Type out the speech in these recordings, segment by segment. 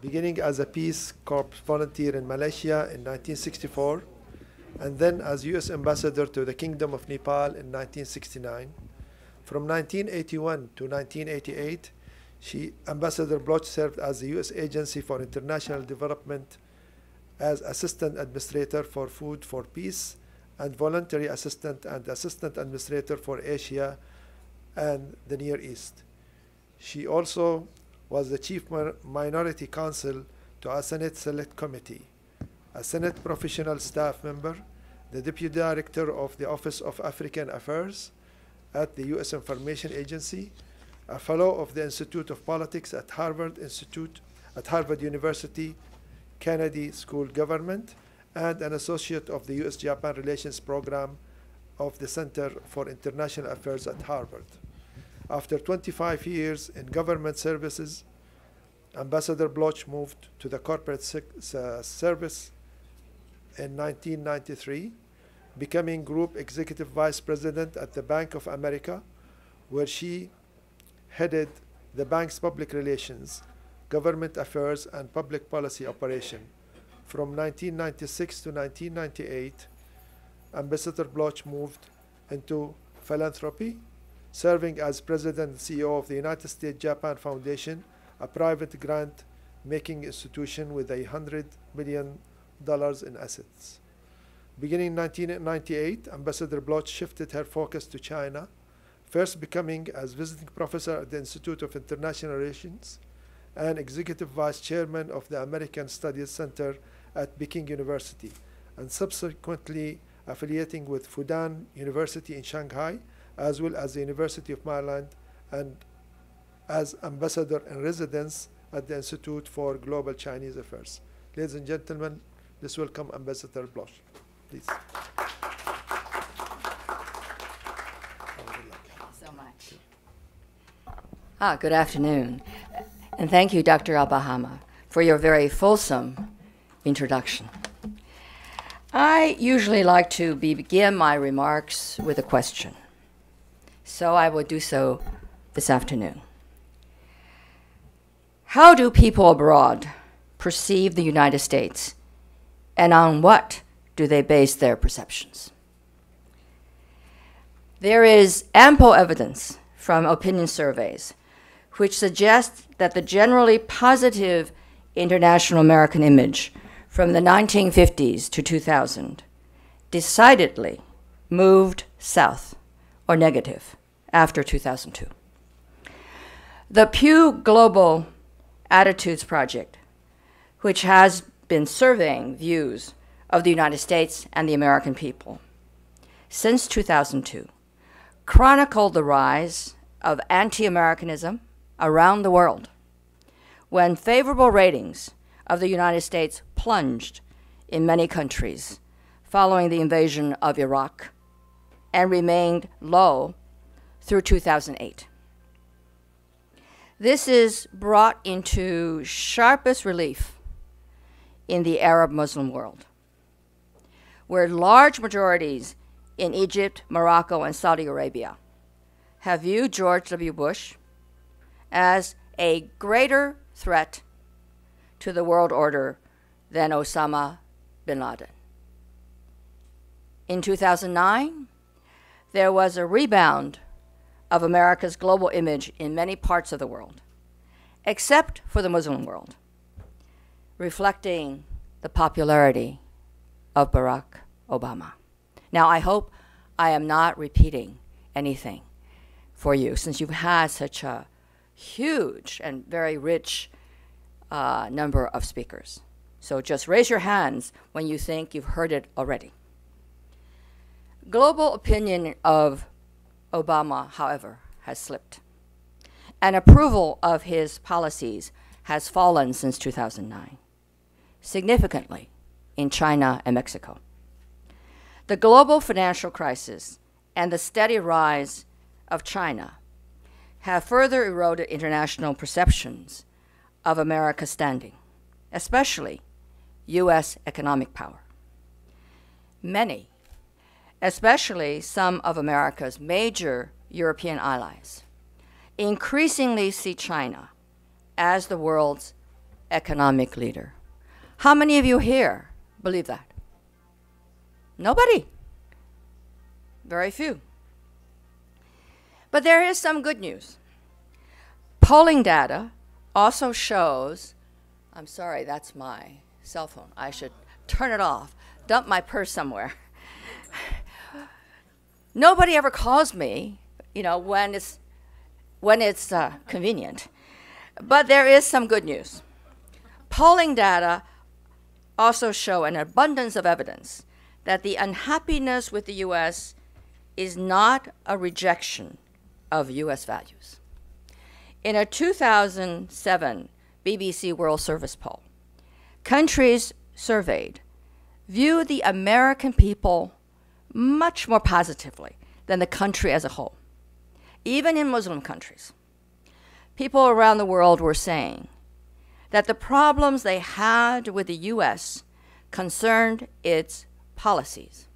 beginning as a Peace Corps volunteer in Malaysia in 1964, and then as U.S. ambassador to the Kingdom of Nepal in 1969. From 1981 to 1988, Ambassador Bloch served as the U.S. Agency for International Development as Assistant Administrator for Food for Peace and Voluntary Assistant and Assistant Administrator for Asia and the Near East. She also was the Chief Minority Counsel to a Senate Select Committee, a Senate Professional Staff Member, the Deputy Director of the Office of African Affairs at the U.S. Information Agency, a Fellow of the Institute of Politics at Harvard University, Kennedy School Government, and an Associate of the U.S.-Japan Relations Program of the Center for International Affairs at Harvard. After 25 years in government services, Ambassador Bloch moved to the corporate service in 1993, becoming Group Executive Vice President at the Bank of America, where she headed the bank's public relations, government affairs, and public policy operation. From 1996 to 1998, Ambassador Bloch moved into philanthropy, serving as President and CEO of the United States-Japan Foundation, a private grant-making institution with $100 million in assets. Beginning in 1998, Ambassador Bloch shifted her focus to China, first becoming as visiting professor at the Institute of International Relations and executive vice chairman of the American Studies Center at Peking University, and subsequently affiliating with Fudan University in Shanghai, as well as the University of Maryland, and as ambassador in residence at the Institute for Global Chinese Affairs. Ladies and gentlemen, let's welcome Ambassador Bloch, please. Good afternoon, and thank you, Dr. Al-Bahama, for your very fulsome introduction. I usually like to begin my remarks with a question, so I will do so this afternoon. How do people abroad perceive the United States, and on what do they base their perceptions? There is ample evidence from opinion surveys which suggest that the generally positive international American image from the 1950s to 2000 decidedly moved south or negative after 2002. The Pew Global Attitudes Project, which has been surveying views of the United States and the American people since 2002, chronicled the rise of anti-Americanism around the world, when favorable ratings of the United States plunged in many countries following the invasion of Iraq and remained low through 2008. This is brought into sharpest relief in the Arab Muslim world, where large majorities in Egypt, Morocco, and Saudi Arabia have viewed George W. Bush as a greater threat to the world order than Osama bin Laden. In 2009, there was a rebound of America's global image in many parts of the world, except for the Muslim world, reflecting the popularity of Barack Obama. Now, I hope I am not repeating anything for you, since you've had such a huge and very rich number of speakers. So just raise your hands when you think you've heard it already. Global opinion of Obama, however, has slipped, and approval of his policies has fallen since 2009, significantly in China and Mexico. The global financial crisis and the steady rise of China have further eroded international perceptions of America's standing, especially U.S. economic power. Many, especially some of America's major European allies, increasingly see China as the world's economic leader. How many of you here believe that? Nobody. Very few. But there is some good news. Polling data also shows, I'm sorry, that's my cell phone. I should turn it off, dump my purse somewhere. Nobody ever calls me, when it's convenient. But there is some good news. Polling data also show an abundance of evidence that the unhappiness with the U.S. is not a rejection of U.S. values. In a 2007 BBC World Service poll, countries surveyed view the American people much more positively than the country as a whole. Even in Muslim countries, people around the world were saying that the problems they had with the U.S. concerned its policies,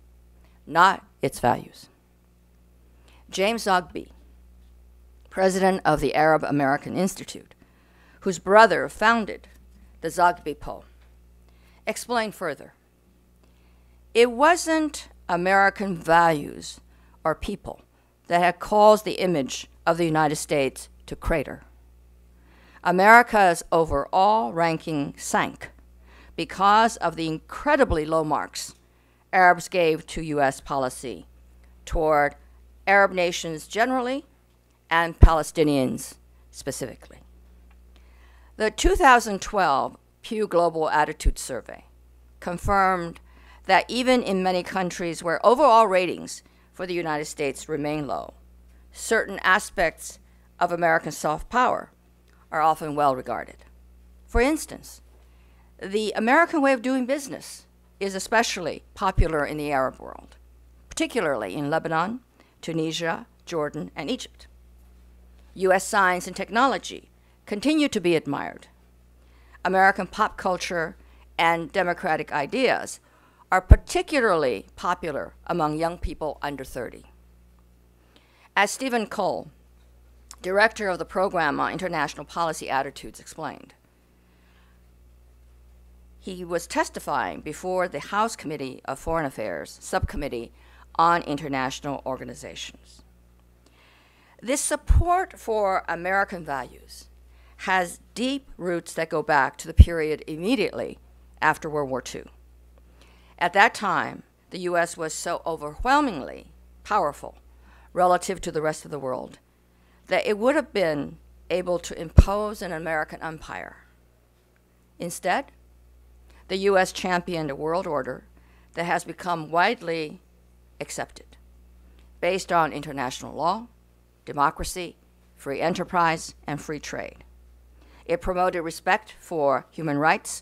not its values. James Zogby, president of the Arab American Institute, whose brother founded the Zogby poll, explained further. It wasn't American values or people that had caused the image of the United States to crater. America's overall ranking sank because of the incredibly low marks Arabs gave to U.S. policy toward Arab nations generally and Palestinians specifically. The 2012 Pew Global Attitude Survey confirmed that even in many countries where overall ratings for the United States remain low, certain aspects of American soft power are often well regarded. For instance, the American way of doing business is especially popular in the Arab world, particularly in Lebanon, Tunisia, Jordan, and Egypt. U.S. science and technology continue to be admired. American pop culture and democratic ideas are particularly popular among young people under 30. As Stephen Cole, director of the Program on International Policy Attitudes, explained, he was testifying before the House Committee of Foreign Affairs Subcommittee on International Organizations. This support for American values has deep roots that go back to the period immediately after World War II. At that time, the U.S. was so overwhelmingly powerful relative to the rest of the world that it would have been able to impose an American empire. Instead, the U.S. championed a world order that has become widely accepted, based on international law, democracy, free enterprise, and free trade. It promoted respect for human rights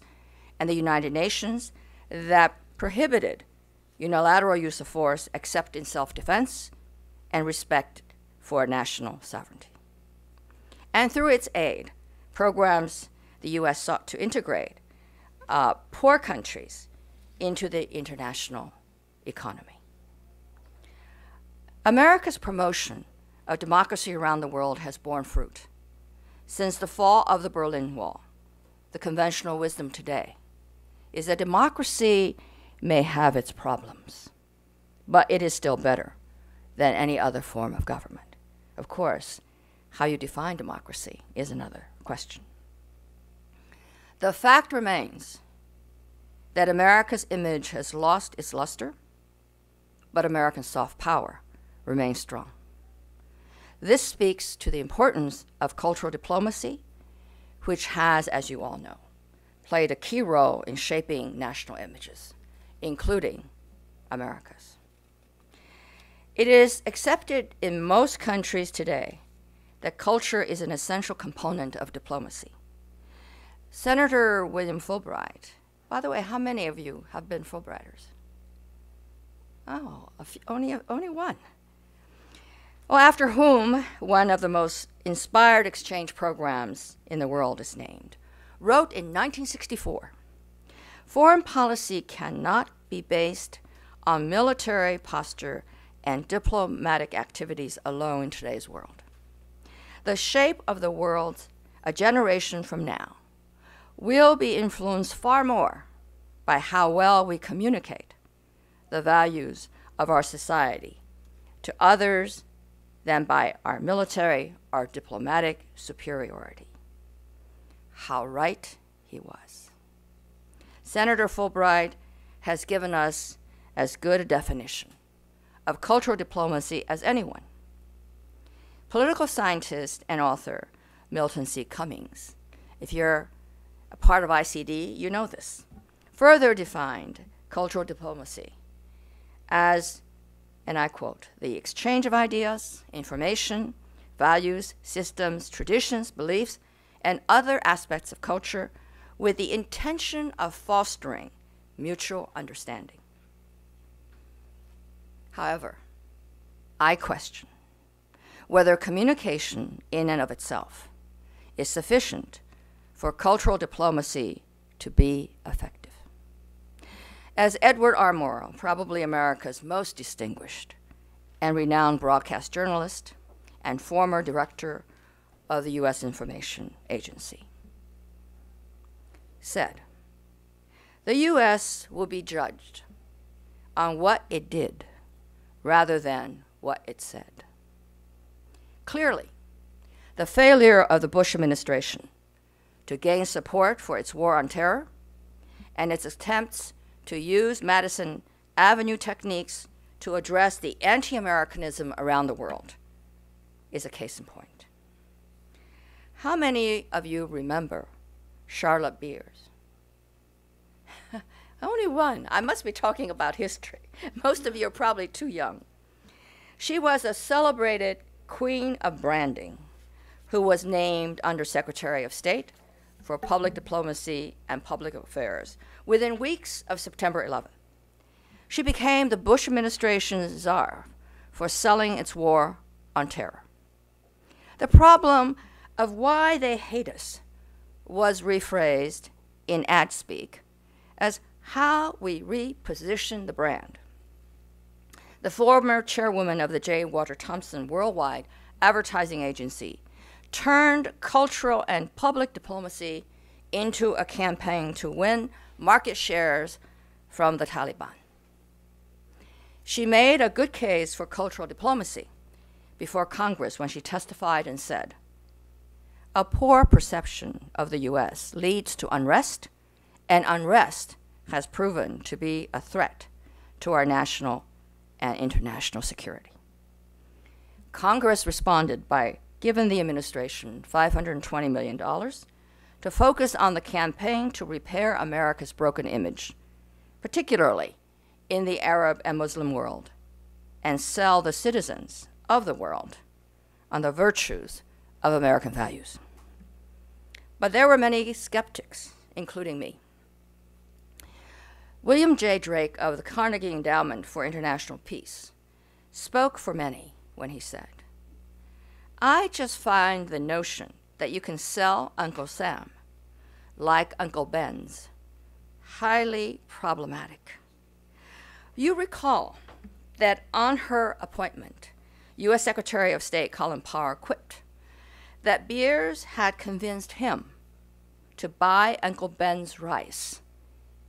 and the United Nations that prohibited unilateral use of force except in self-defense and respect for national sovereignty. And through its aid, programs the U.S. sought to integrate poor countries into the international economy. America's promotion of democracy around the world has borne fruit. Since the fall of the Berlin Wall, the conventional wisdom today is that democracy may have its problems, but it is still better than any other form of government. Of course, how you define democracy is another question. The fact remains that America's image has lost its luster, but American soft power remains strong. This speaks to the importance of cultural diplomacy, which has, as you all know, played a key role in shaping national images, including America's. It is accepted in most countries today that culture is an essential component of diplomacy. Senator William Fulbright, by the way, how many of you have been Fulbrighters? Oh, only one. Well, after whom one of the most inspired exchange programs in the world is named, wrote in 1964, "Foreign policy cannot be based on military posture and diplomatic activities alone in today's world. The shape of the world a generation from now will be influenced far more by how well we communicate the values of our society to others than by our military or diplomatic superiority. How right he was. Senator Fulbright has given us as good a definition of cultural diplomacy as anyone. Political scientist and author Milton C. Cummings, if you're a part of ICD, you know this, further defined cultural diplomacy as, and I quote, the exchange of ideas, information, values, systems, traditions, beliefs, and other aspects of culture with the intention of fostering mutual understanding. However, I question whether communication in and of itself is sufficient for cultural diplomacy to be effective. As Edward R. Murrow, probably America's most distinguished and renowned broadcast journalist and former director of the U.S. Information Agency, said, the U.S. will be judged on what it did rather than what it said. Clearly, the failure of the Bush administration to gain support for its war on terror and its attempts to use Madison Avenue techniques to address the anti-Americanism around the world is a case in point. How many of you remember Charlotte Beers? Only one. I must be talking about history. Most of you are probably too young. She was a celebrated queen of branding who was named Undersecretary of State for Public Diplomacy and Public Affairs within weeks of September 11th. She became the Bush administration's czar for selling its war on terror. The problem of why they hate us was rephrased in ad speak as how we reposition the brand. The former chairwoman of the J. Walter Thompson Worldwide Advertising Agency turned cultural and public diplomacy into a campaign to win market shares from the Taliban. She made a good case for cultural diplomacy before Congress when she testified and said, a poor perception of the U.S. leads to unrest, and unrest has proven to be a threat to our national and international security. Congress responded by giving the administration $520 million to focus on the campaign to repair America's broken image, particularly in the Arab and Muslim world, and sell the citizens of the world on the virtues of American values. But there were many skeptics, including me. William J. Drake of the Carnegie Endowment for International Peace spoke for many when he said, I just find the notion that you can sell Uncle Sam like Uncle Ben's highly problematic. You recall that on her appointment, U.S. Secretary of State Colin Powell quipped that Beers had convinced him to buy Uncle Ben's rice.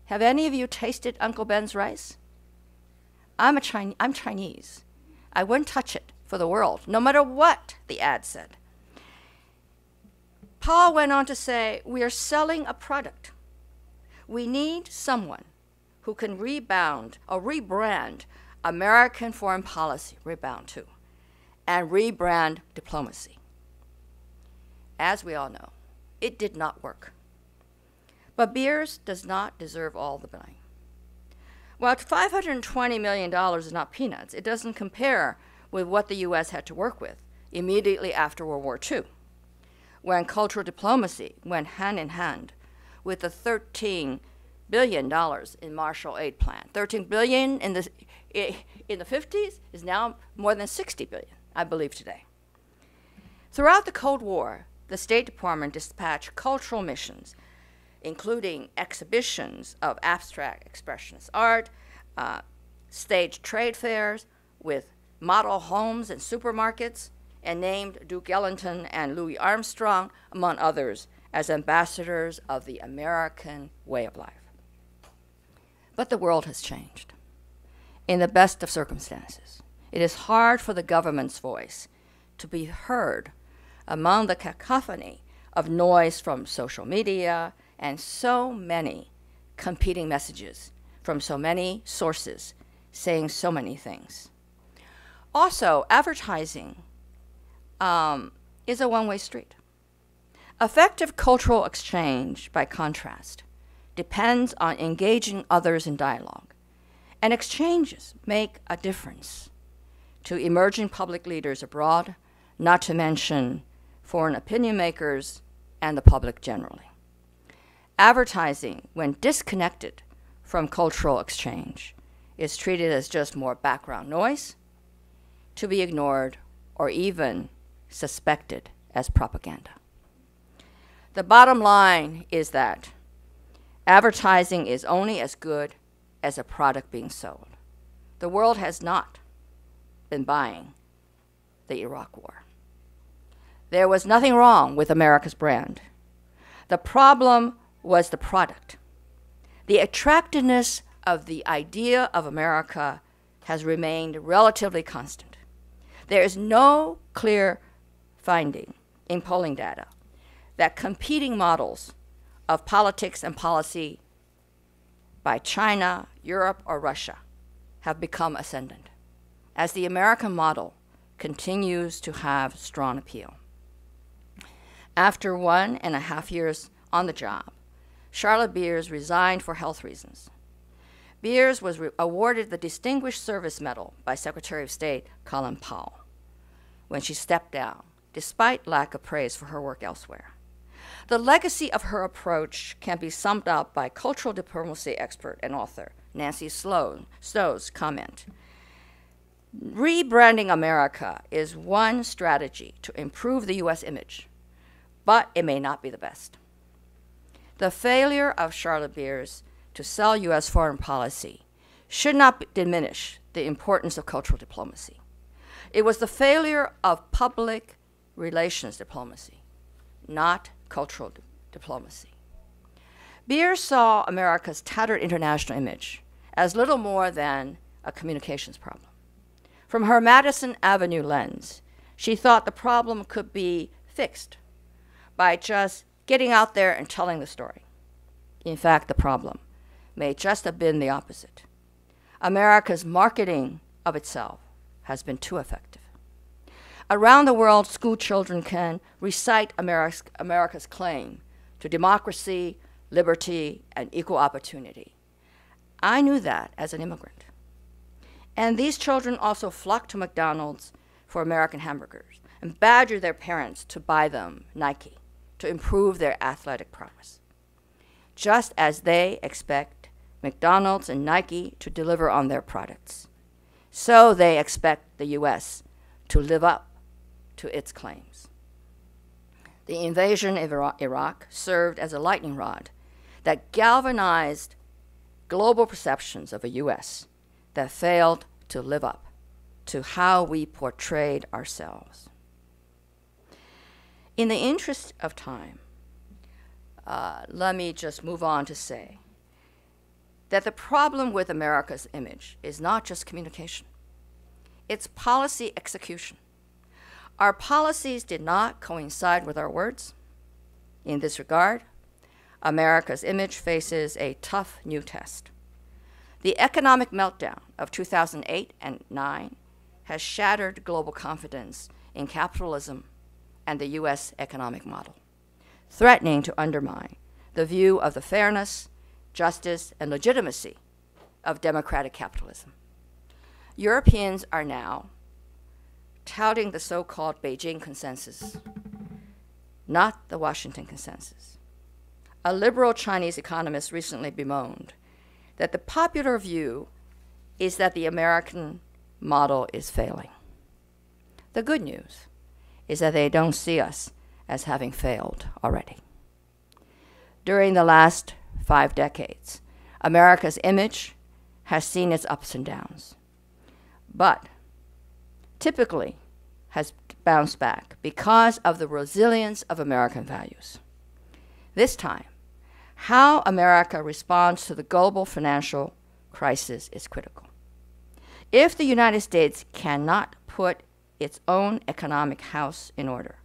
Have any of you tasted Uncle Ben's rice? I'm Chinese. I wouldn't touch it for the world, no matter what the ad said. Paul went on to say, we are selling a product. We need someone who can rebrand American foreign policy, and rebrand diplomacy. As we all know, it did not work. But Beers does not deserve all the blame. While $520 million is not peanuts, it doesn't compare with what the U.S. had to work with immediately after World War II, when cultural diplomacy went hand in hand with the $13 billion in Marshall Aid Plan. $13 billion in the 50s is now more than $60 billion, I believe today. Throughout the Cold War, the State Department dispatched cultural missions, including exhibitions of abstract expressionist art, staged trade fairs with model homes and supermarkets, and named Duke Ellington and Louis Armstrong, among others, as ambassadors of the American way of life. But the world has changed. In the best of circumstances, it is hard for the government's voice to be heard among the cacophony of noise from social media and so many competing messages from so many sources saying so many things. Also, advertising is a one-way street. Effective cultural exchange, by contrast, depends on engaging others in dialogue, and exchanges make a difference to emerging public leaders abroad, not to mention foreign opinion makers and the public generally. Advertising, when disconnected from cultural exchange, is treated as just more background noise, to be ignored or even suspected as propaganda. The bottom line is that advertising is only as good as a product being sold. The world has not been buying the Iraq War. There was nothing wrong with America's brand. The problem was the product. The attractiveness of the idea of America has remained relatively constant. There is no clear finding in polling data that competing models of politics and policy by China, Europe, or Russia have become ascendant, as the American model continues to have strong appeal. After 1.5 years on the job, Charlotte Beers resigned for health reasons. Beers was awarded the Distinguished Service Medal by Secretary of State Colin Powell when she stepped down, despite lack of praise for her work elsewhere. The legacy of her approach can be summed up by cultural diplomacy expert and author Nancy Stowe's comment. Rebranding America is one strategy to improve the U.S. image, but it may not be the best. The failure of Charlotte Beers to sell U.S. foreign policy should not diminish the importance of cultural diplomacy. It was the failure of public relations diplomacy, not cultural diplomacy. Beers saw America's tattered international image as little more than a communications problem. From her Madison Avenue lens, she thought the problem could be fixed by just getting out there and telling the story. In fact, the problem may just have been the opposite. America's marketing of itself has been too effective. Around the world, school children can recite America's claim to democracy, liberty, and equal opportunity. I knew that as an immigrant. And these children also flock to McDonald's for American hamburgers and badger their parents to buy them Nike to improve their athletic prowess, just as they expect McDonald's and Nike to deliver on their products. So they expect the U.S. to live up to its claims. The invasion of Iraq served as a lightning rod that galvanized global perceptions of a U.S. that failed to live up to how we portrayed ourselves. In the interest of time, let me just move on to say that the problem with America's image is not just communication. It's policy execution. Our policies did not coincide with our words. In this regard, America's image faces a tough new test. The economic meltdown of 2008 and 2009 has shattered global confidence in capitalism and the U.S. economic model, threatening to undermine the view of the fairness, justice, and legitimacy of democratic capitalism. Europeans are now touting the so-called Beijing Consensus, not the Washington Consensus. A liberal Chinese economist recently bemoaned that the popular view is that the American model is failing. The good news is that they don't see us as having failed already. During the last 5 decades, America's image has seen its ups and downs, but typically has bounced back because of the resilience of American values. This time, how America responds to the global financial crisis is critical. If the United States cannot put its own economic house in order,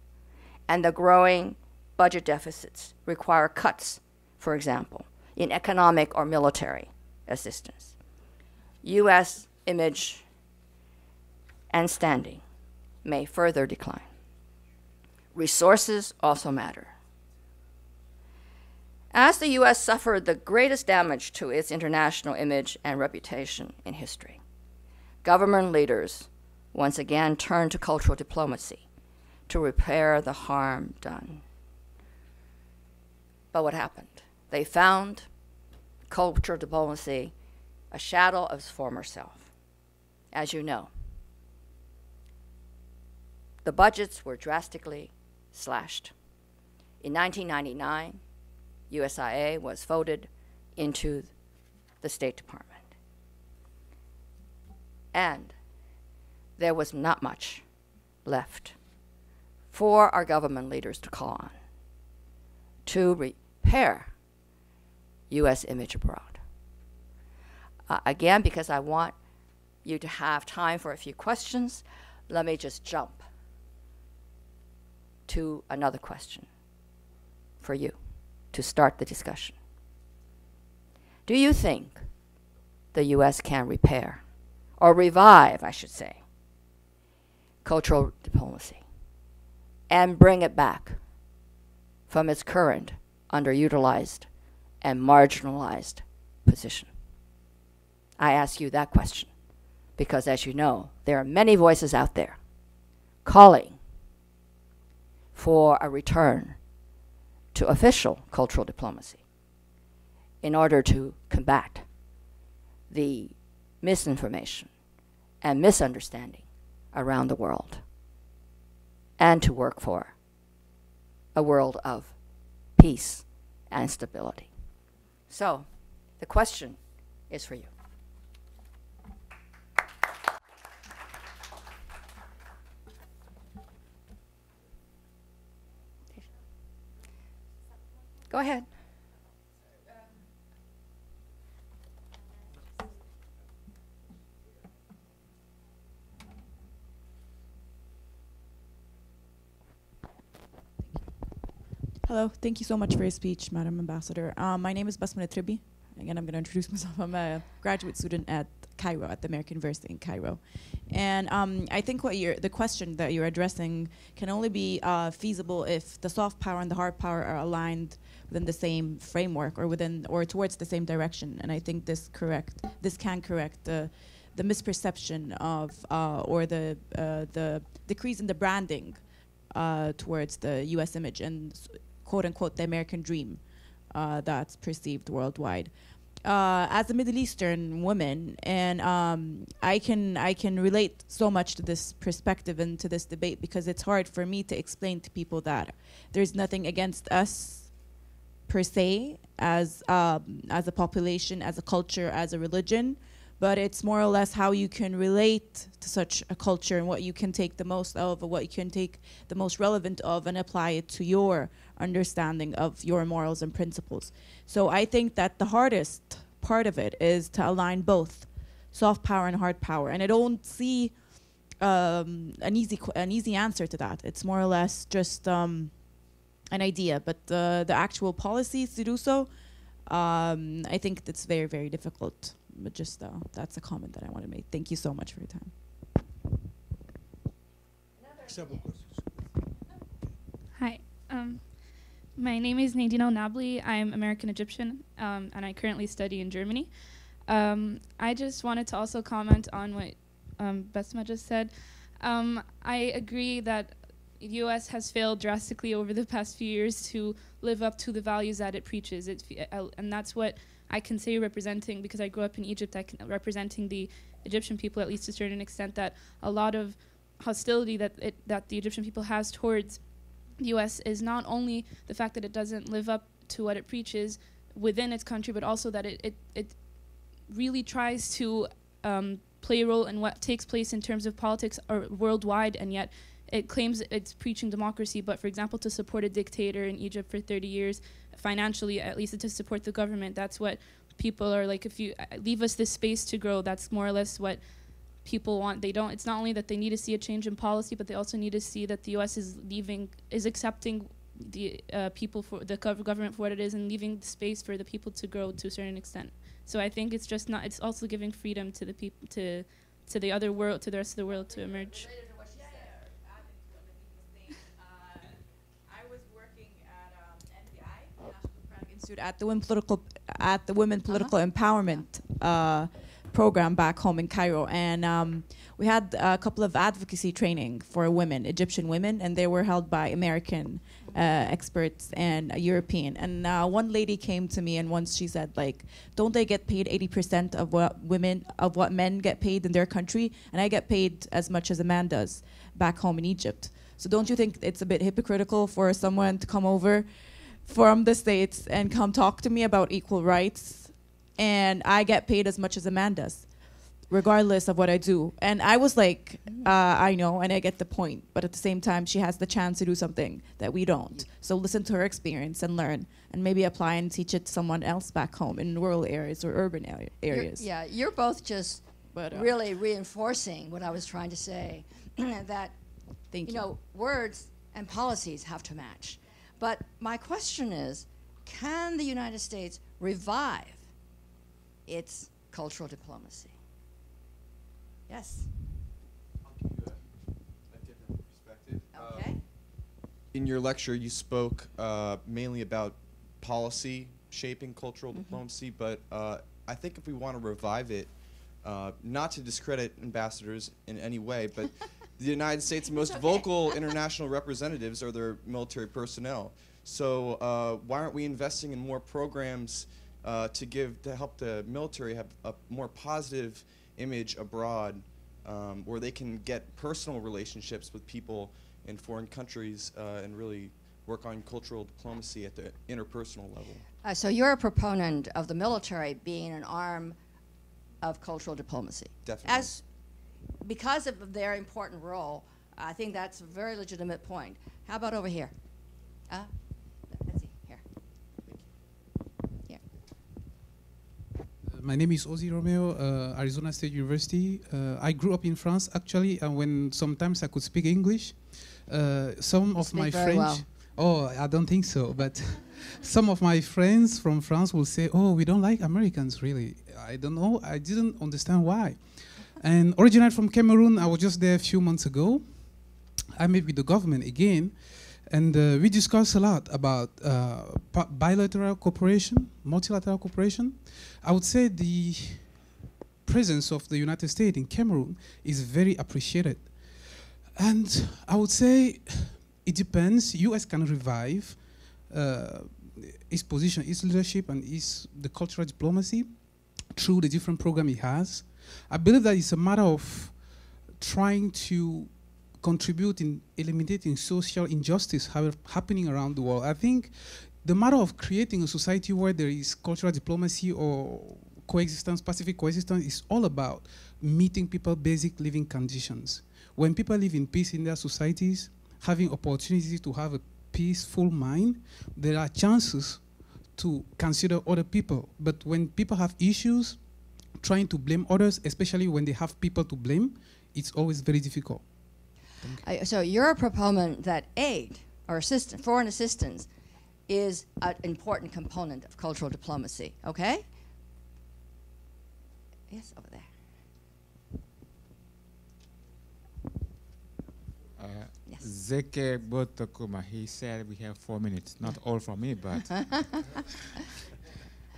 and the growing budget deficits require cuts, for example, in economic or military assistance, U.S. image and standing may further decline. Resources also matter. As the U.S. suffered the greatest damage to its international image and reputation in history, government leaders once again turned to cultural diplomacy to repair the harm done. But what happened? They found cultural diplomacy a shadow of its former self. As you know, the budgets were drastically slashed. In 1999, USIA was folded into the State Department. And there was not much left for our government leaders to call on to repair U.S. image abroad. Again, because I want you to have time for a few questions, let me just jump to another question for you to start the discussion. Do you think the U.S. can repair, or revive, I should say, cultural diplomacy and bring it back from its current underutilized and marginalized position? I ask you that question because, as you know, there are many voices out there calling for a return to official cultural diplomacy in order to combat the misinformation and misunderstanding around the world and to work for a world of peace and stability. So, the question is for you. Go ahead. Hello, thank you so much for your speech, Madam Ambassador. My name is Basmana Tribi. Again, I'm going to introduce myself. I'm a graduate student at Cairo, at the American University in Cairo. And I think the question that you're addressing can only be feasible if the soft power and the hard power are aligned within the same framework or towards the same direction. And I think this can correct the misperception of or the decrease in the branding towards the U.S. image and quote unquote the American dream that's perceived worldwide. As a Middle Eastern woman, and I can relate so much to this perspective and to this debate because it's hard for me to explain to people that there's nothing against us per se as a population, as a culture, as a religion, but it's more or less how you can relate to such a culture and what you can take the most of, or what you can take the most relevant of and apply it to your understanding of your morals and principles. So I think that the hardest part of it is to align both soft power and hard power. And I don't see an easy answer to that. It's more or less just an idea, but the actual policies to do so, I think that's very, very difficult. But just that's a comment that I want to make. Thank you so much for your time. Several questions. Hi, my name is Nadine Al-Nabli. I'm American Egyptian, and I currently study in Germany. I just wanted to also comment on what Besma just said. I agree that the U.S. has failed drastically over the past few years to live up to the values that it preaches. And that's what I can say representing, because I grew up in Egypt, representing the Egyptian people, at least to a certain extent, that a lot of hostility that the Egyptian people has towards the U.S. is not only the fact that it doesn't live up to what it preaches within its country, but also that it really tries to play a role in what takes place in terms of politics or worldwide, and yet it claims it's preaching democracy, but for example, to support a dictator in Egypt for 30 years, financially, at least to support the government, that's what people are like, if you leave us this space to grow, that's more or less what people want. They don't, it's not only that they need to see a change in policy, but they also need to see that the US is accepting the people for the government for what it is and leaving the space for the people to grow to a certain extent. So I think it's just not, it's also giving freedom to the people, to the other world, to the rest of the world to emerge. I was working at NPI, National Democratic Institute, at the Women Political Empowerment program back home in Cairo, and we had a couple of advocacy training for women, Egyptian women, and they were held by American experts and European. And one lady came to me, and once she said, like, don't they get paid 80% of what men get paid in their country, and I get paid as much as a man does back home in Egypt. So don't you think it's a bit hypocritical for someone to come over from the States and come talk to me about equal rights, and I get paid as much as a man does, regardless of what I do? And I was like, I know, and I get the point, but at the same time, she has the chance to do something that we don't. So listen to her experience and learn, and maybe apply and teach it to someone else back home in rural areas or urban areas. You're both just really reinforcing what I was trying to say, that you know, words and policies have to match. But my question is, can the United States revive its cultural diplomacy? Yes. I'll give you a different perspective. Okay. In your lecture, you spoke mainly about policy shaping cultural diplomacy, but I think if we want to revive it, not to discredit ambassadors in any way, but the United States' most vocal international representatives are their military personnel. So why aren't we investing in more programs to help the military have a more positive image abroad, where they can get personal relationships with people in foreign countries and really work on cultural diplomacy at the interpersonal level? So you're a proponent of the military being an arm of cultural diplomacy. Definitely. Because of their important role, I think that's a very legitimate point. How about over here? Let's see, here. Here. My name is Ozzy Romeo, Arizona State University. I grew up in France, actually, and when sometimes I could speak English. Some of my French... Well. Oh, I don't think so, but some of my friends from France will say, oh, we don't like Americans, really. I don't know, I didn't understand why. And originally from Cameroon, I was just there a few months ago. I met with the government again, and we discussed a lot about bilateral cooperation, multilateral cooperation. I would say the presence of the United States in Cameroon is very appreciated. And I would say it depends. US can revive its position, its leadership, and the cultural diplomacy through the different programs it has. I believe that it's a matter of trying to contribute in eliminating social injustice happening around the world. I think the matter of creating a society where there is cultural diplomacy or coexistence, pacific coexistence, is all about meeting people's basic living conditions. When people live in peace in their societies, having opportunities to have a peaceful mind, there are chances to consider other people. But when people have issues, trying to blame others, especially when they have people to blame, it's always very difficult. So you're a proponent that aid or foreign assistance is an important component of cultural diplomacy, okay? Yes, over there. Yes. Zeke Botokuma, he said we have 4 minutes. Not all for me, but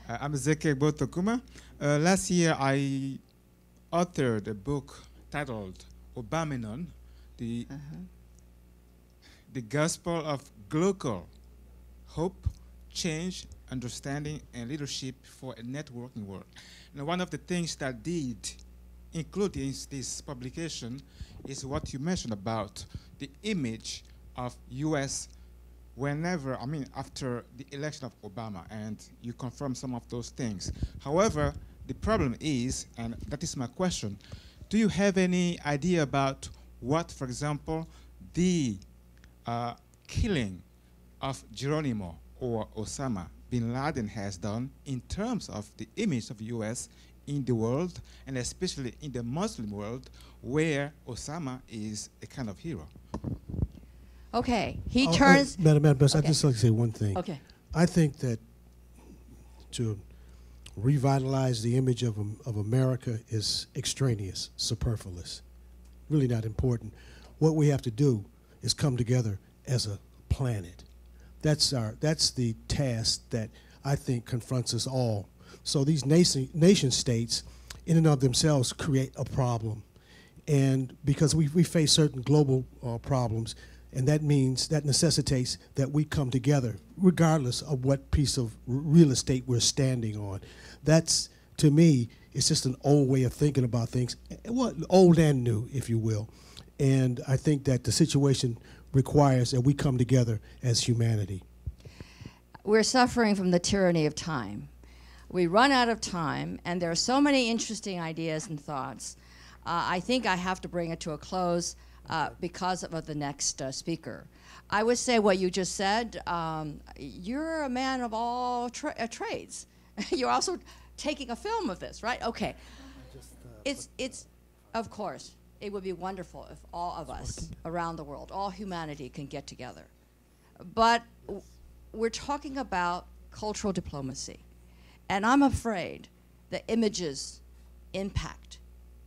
I'm Zeke Botokuma. Last year I authored a book titled Obamenon, the Gospel of Global Hope, Change, Understanding, and Leadership for a Networking World. Now, one of the things that did include in this publication is what you mentioned about the image of U.S. after the election of Obama, and you confirm some of those things. However, the problem is, and that is my question, do you have any idea about what, for example, the killing of Geronimo or Osama bin Laden has done in terms of the image of the U.S. in the world, and especially in the Muslim world, where Osama is a kind of hero. Okay, he turns. Madam Ambassador, Okay. I'd just like to say one thing. Okay. I think that to revitalize the image of America is extraneous, superfluous, really not important. What we have to do is come together as a planet. That's the task that I think confronts us all. So these nation states, in and of themselves, create a problem, and because we face certain global problems, and that necessitates that we come together, regardless of what piece of real estate we're standing on. That's, to me, it's just an old way of thinking about things, well, old and new, if you will. And I think that the situation requires that we come together as humanity. We're suffering from the tyranny of time. We run out of time, and there are so many interesting ideas and thoughts. I think I have to bring it to a close because of the next speaker. I would say what you just said, you're a man of all trades. You're also taking a film of this, right? Okay. It's, of course, it would be wonderful if all of us around the world, all humanity can get together. But we're talking about cultural diplomacy. And I'm afraid the images impact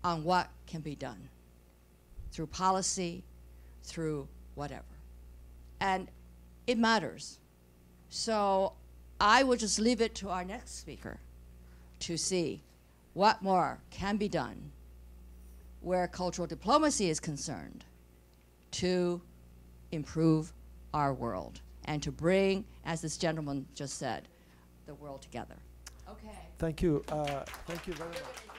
on what can be done through policy, through whatever. And it matters. So I will just leave it to our next speaker to see what more can be done where cultural diplomacy is concerned to improve our world and to bring, as this gentleman just said, the world together. Okay. Thank you. Thank you very much.